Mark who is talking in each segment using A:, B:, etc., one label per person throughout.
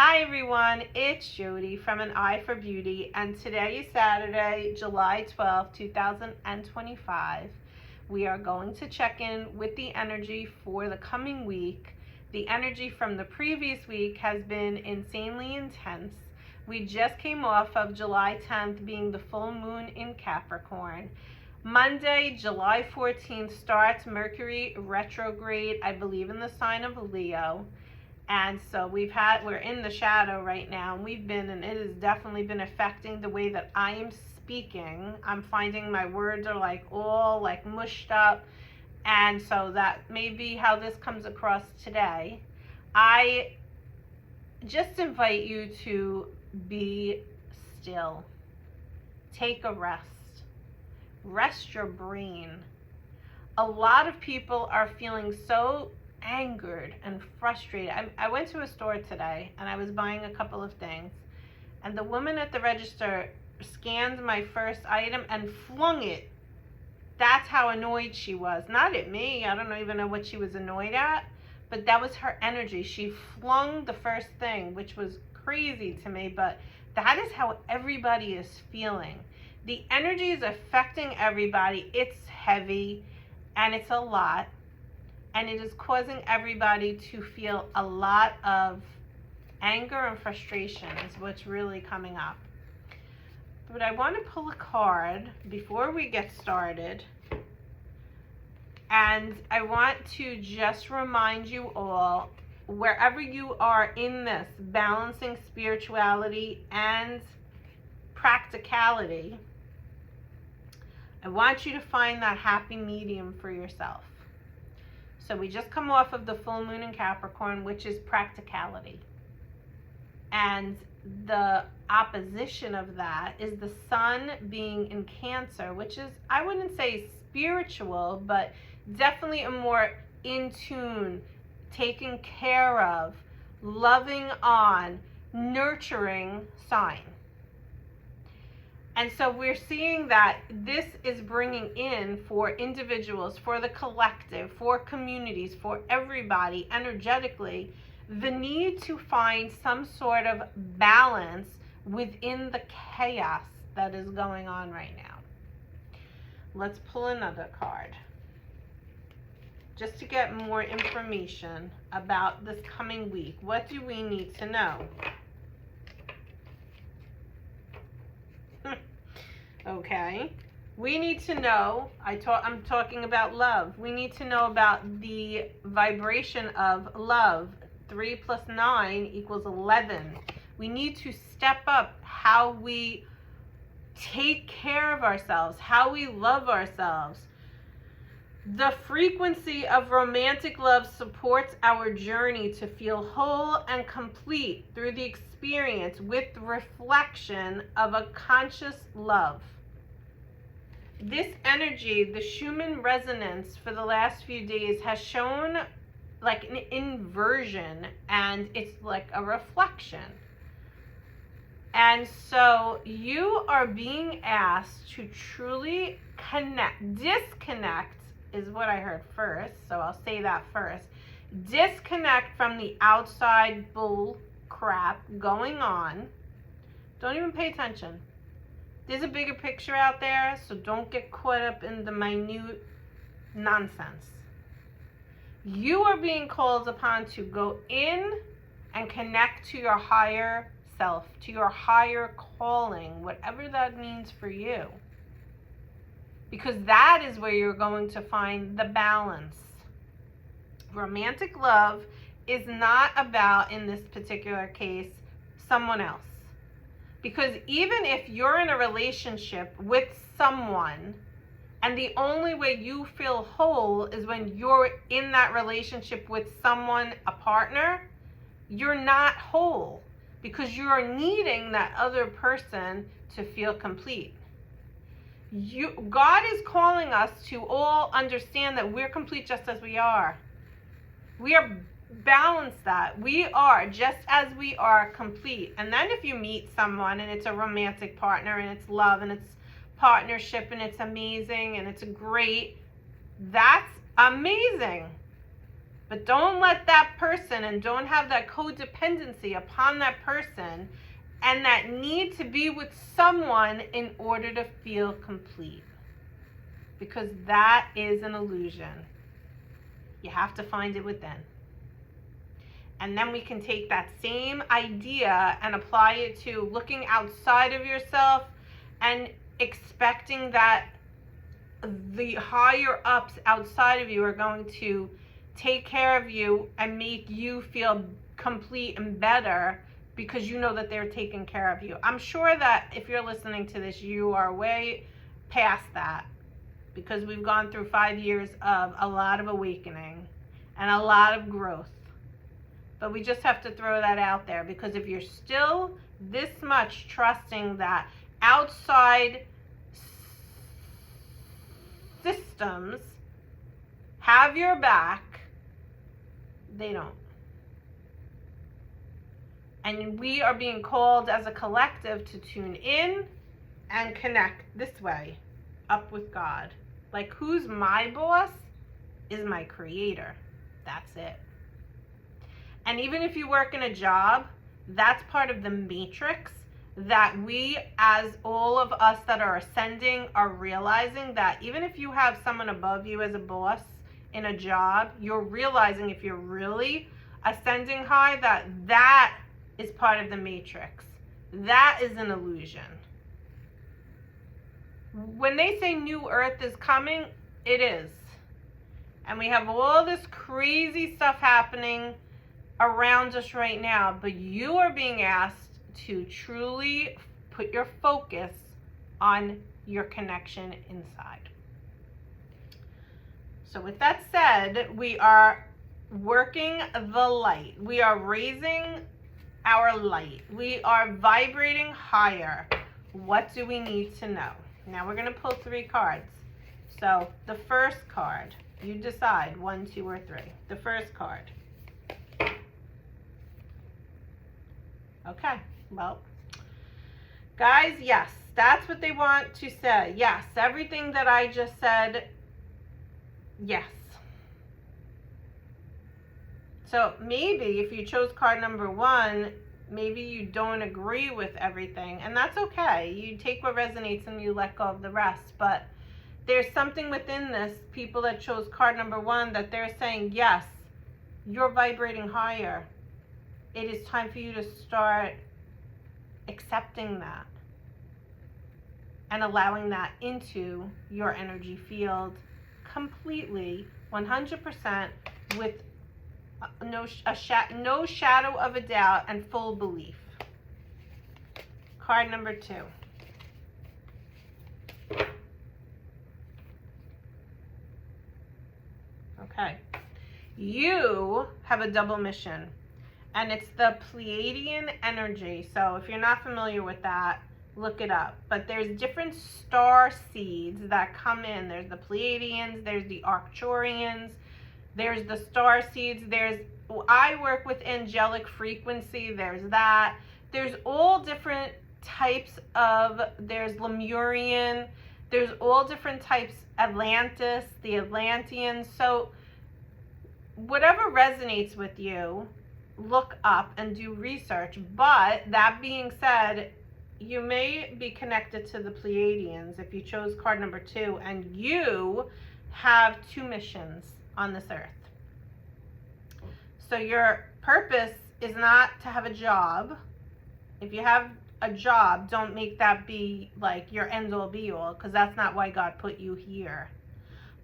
A: Hi everyone, it's Jody from An Eye for Beauty, and today is Saturday, July 12th, 2025. We are going to check in with the energy for the coming week. The energy from the previous week has been insanely intense. We just came off of July 10th being the full moon in Capricorn. Monday, July 14th starts Mercury retrograde, I believe in the sign of Leo. And so we're in the shadow right now, and it has definitely been affecting the way that I am speaking. I'm finding my words are all mushed up, and so that may be how this comes across today. I just invite you to be still. Take a rest your brain. A lot of people are feeling so angered and frustrated. I went to a store today and I was buying a couple of things, and the woman at the register scanned my first item and flung it. That's how annoyed she was. Not at me. I don't even know what she was annoyed at, but that was her energy. She flung the first thing, which was crazy to me, but that is how everybody is feeling. The energy is affecting everybody. It's heavy and it's a lot. And it is causing everybody to feel a lot of anger and frustration is what's really coming up. But I want to pull a card before we get started. And I want to just remind you all, wherever you are in this, balancing spirituality and practicality, I want you to find that happy medium for yourself. So we just come off of the full moon in Capricorn, which is practicality. And the opposition of that is the sun being in Cancer, which is, I wouldn't say spiritual, but definitely a more in tune, taken care of, loving on, nurturing sign. And so we're seeing that this is bringing in, for individuals, for the collective, for communities, for everybody energetically, the need to find some sort of balance within the chaos that is going on right now. Let's pull another card just to get more information about this coming week. What do we need to know? Okay, we need to know, I'm talking about love. We need to know about the vibration of love. 3 plus 9 equals 11. We need to step up how we take care of ourselves, how we love ourselves. The frequency of romantic love supports our journey to feel whole and complete through the experience with reflection of a conscious love. This energy, the Schumann resonance for the last few days has shown like an inversion, and it's like a reflection. And so you are being asked to truly disconnect is what I heard first, so I'll say that first. Disconnect from the outside bull crap going on. Don't even pay attention. There's a bigger picture out there, so don't get caught up in the minute nonsense. You are being called upon to go in and connect to your higher self, to your higher calling, whatever that means for you. Because that is where you're going to find the balance. Romantic love is not about, in this particular case, someone else. Because even if you're in a relationship with someone, and the only way you feel whole is when you're in that relationship with someone, a partner, you're not whole, because you're needing that other person to feel complete. God is calling us to all understand that we're complete just as we are. We are balanced, that we are just as we are complete. And then if you meet someone and it's a romantic partner and it's love and it's partnership and it's amazing and it's great, that's amazing. But don't let that person, and don't have that codependency upon that person and that need to be with someone in order to feel complete. Because that is an illusion. You have to find it within. And then we can take that same idea and apply it to looking outside of yourself and expecting that the higher ups outside of you are going to take care of you and make you feel complete and better because you know that they're taking care of you. I'm sure that if you're listening to this, you are way past that, because we've gone through 5 years of a lot of awakening and a lot of growth. But we just have to throw that out there, because if you're still this much trusting that outside systems have your back, they don't. And we are being called as a collective to tune in and connect this way, up with God. Like, who's my boss is my creator. That's it. And even if you work in a job, that's part of the matrix that we, as all of us that are ascending, are realizing that even if you have someone above you as a boss in a job, you're realizing, if you're really ascending high, that that is part of the matrix. That is an illusion. When they say new earth is coming, it is. And we have all this crazy stuff happening around us right now, but you are being asked to truly put your focus on your connection inside. So with that said, we are working the light. We are raising our light. We are vibrating higher. What do we need to know? Now we're going to pull 3 cards. So the first card, you decide 1, 2, or 3. The first card. Okay, well, guys, yes, that's what they want to say. Yes, everything that I just said, yes. So maybe if you chose card number 1, maybe you don't agree with everything, and that's okay. You take what resonates and you let go of the rest. But there's something within this, people that chose card number 1, that they're saying, yes, you're vibrating higher. It is time for you to start accepting that and allowing that into your energy field completely, 100%, with no shadow of a doubt and full belief. Card number 2. Okay. You have a double mission, and it's the Pleiadian energy. So if you're not familiar with that, look it up. But there's different star seeds that come in. There's the Pleiadians, there's the Arcturians, there's the star seeds, I work with angelic frequency, there's that. There's all different types of, there's Lemurian, there's all different types, Atlantis, the Atlanteans. So whatever resonates with you, look up and do research. But that being said, you may be connected to the Pleiadians if you chose card number 2, and you have 2 missions on this earth. So your purpose is not to have a job. If you have a job, don't make that be like your end all be all, because that's not why God put you here.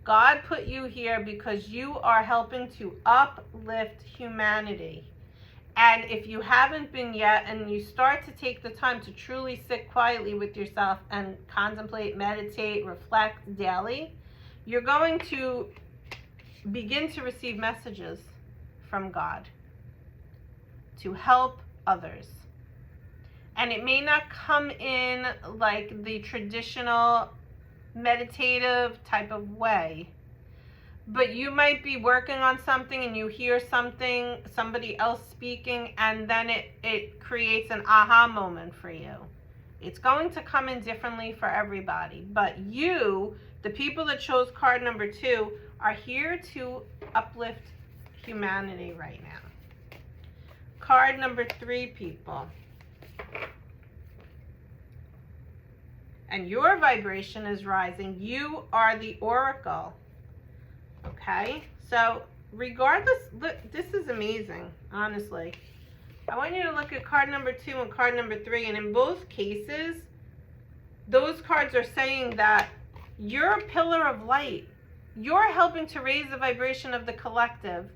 A: God put you here because you are helping to uplift humanity. And if you haven't been yet, and you start to take the time to truly sit quietly with yourself and contemplate, meditate, reflect daily, you're going to begin to receive messages from God to help others. And it may not come in like the traditional meditative type of way, but you might be working on something and you hear something, somebody else speaking, and then it creates an aha moment for you. It's going to come in differently for everybody, but you, the people that chose card number 2, are here to uplift humanity right now. Card number 3, people. And your vibration is rising. You are the oracle. Okay? So, regardless, look, this is amazing, honestly. I want you to look at card number 2 and card number 3. And in both cases, those cards are saying that you're a pillar of light. You're helping to raise the vibration of the collective.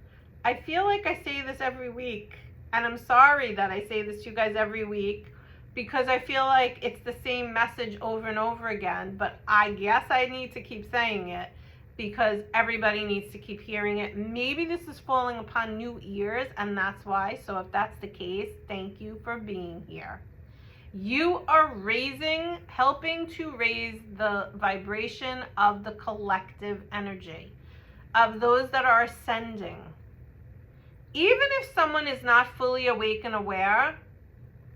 A: I feel like I say this every week. And I'm sorry that I say this to you guys every week, because I feel like it's the same message over and over again. But I guess I need to keep saying it because everybody needs to keep hearing it. Maybe this is falling upon new ears, and that's why. So if that's the case, thank you for being here. You are helping to raise the vibration of the collective energy, of those that are ascending. Even if someone is not fully awake and aware,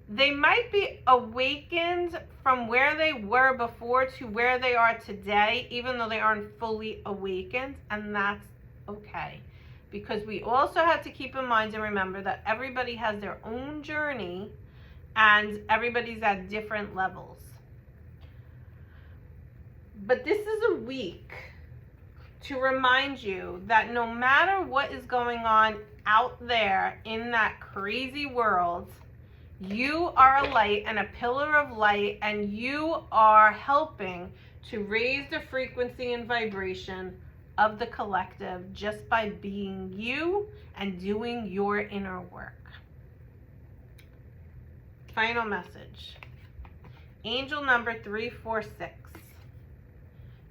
A: they might be awakened from where they were before to where they are today, even though they aren't fully awakened, and that's okay. Because we also have to keep in mind and remember that everybody has their own journey and everybody's at different levels. But this is a week to remind you that no matter what is going on out there in that crazy world, you are a light and a pillar of light, and you are helping to raise the frequency and vibration of the collective just by being you and doing your inner work. Final message. Angel number 346.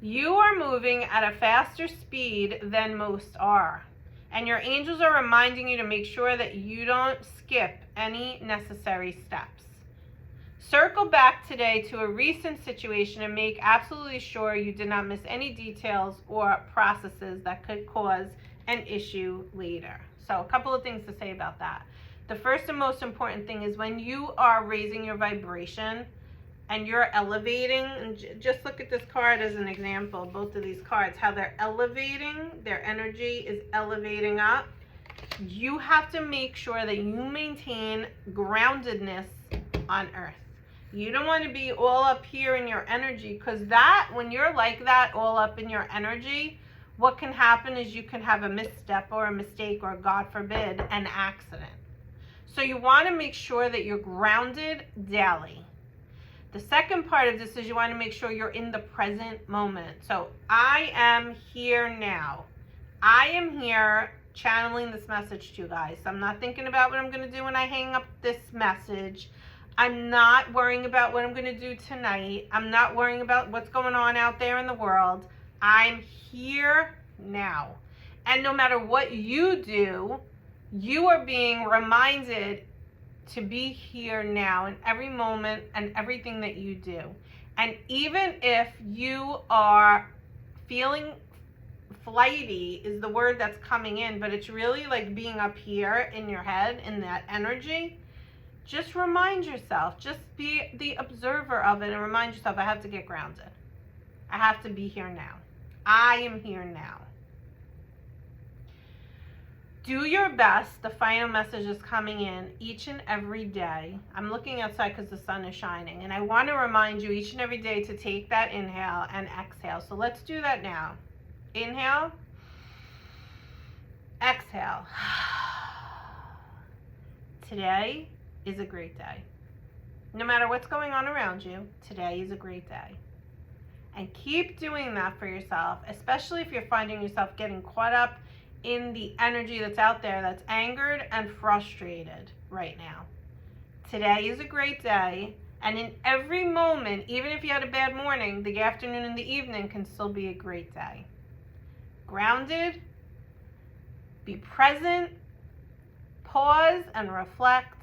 A: You are moving at a faster speed than most are. And your angels are reminding you to make sure that you don't skip any necessary steps. Circle back today to a recent situation and make absolutely sure you did not miss any details or processes that could cause an issue later. So a couple of things to say about that. The first and most important thing is when you are raising your vibration and you're elevating, and just look at this card as an example, both of these cards, how they're elevating, their energy is elevating up. You have to make sure that you maintain groundedness on earth. You don't want to be all up here in your energy, because that, when you're like that, all up in your energy, what can happen is you can have a misstep or a mistake or, God forbid, an accident. So you want to make sure that you're grounded daily. The second part of this is you want to make sure you're in the present moment. So I am here now. I am here channeling this message to you guys. So I'm not thinking about what I'm going to do when I hang up this message. I'm not worrying about what I'm going to do tonight. I'm not worrying about what's going on out there in the world. I'm here now. And no matter what you do, you are being reminded to be here now in every moment and everything that you do. And even if you are feeling flighty is the word that's coming in, but it's really like being up here in your head in that energy, just remind yourself, just be the observer of it and remind yourself, I have to get grounded. I have to be here now. I am here now. Do your best. The final message is coming in each and every day. I'm looking outside because the sun is shining. And I want to remind you each and every day to take that inhale and exhale. So let's do that now. Inhale. Exhale. Today is a great day. No matter what's going on around you, today is a great day. And keep doing that for yourself, especially if you're finding yourself getting caught up in the energy that's out there that's angered and frustrated right now. Today is a great day, and in every moment, even if you had a bad morning, the afternoon and the evening can still be a great day. Grounded, be present, pause and reflect,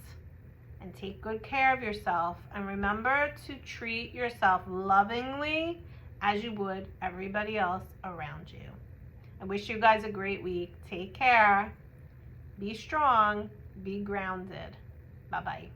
A: and take good care of yourself. And remember to treat yourself lovingly as you would everybody else around you. I wish you guys a great week. Take care. Be strong. Be grounded. Bye-bye.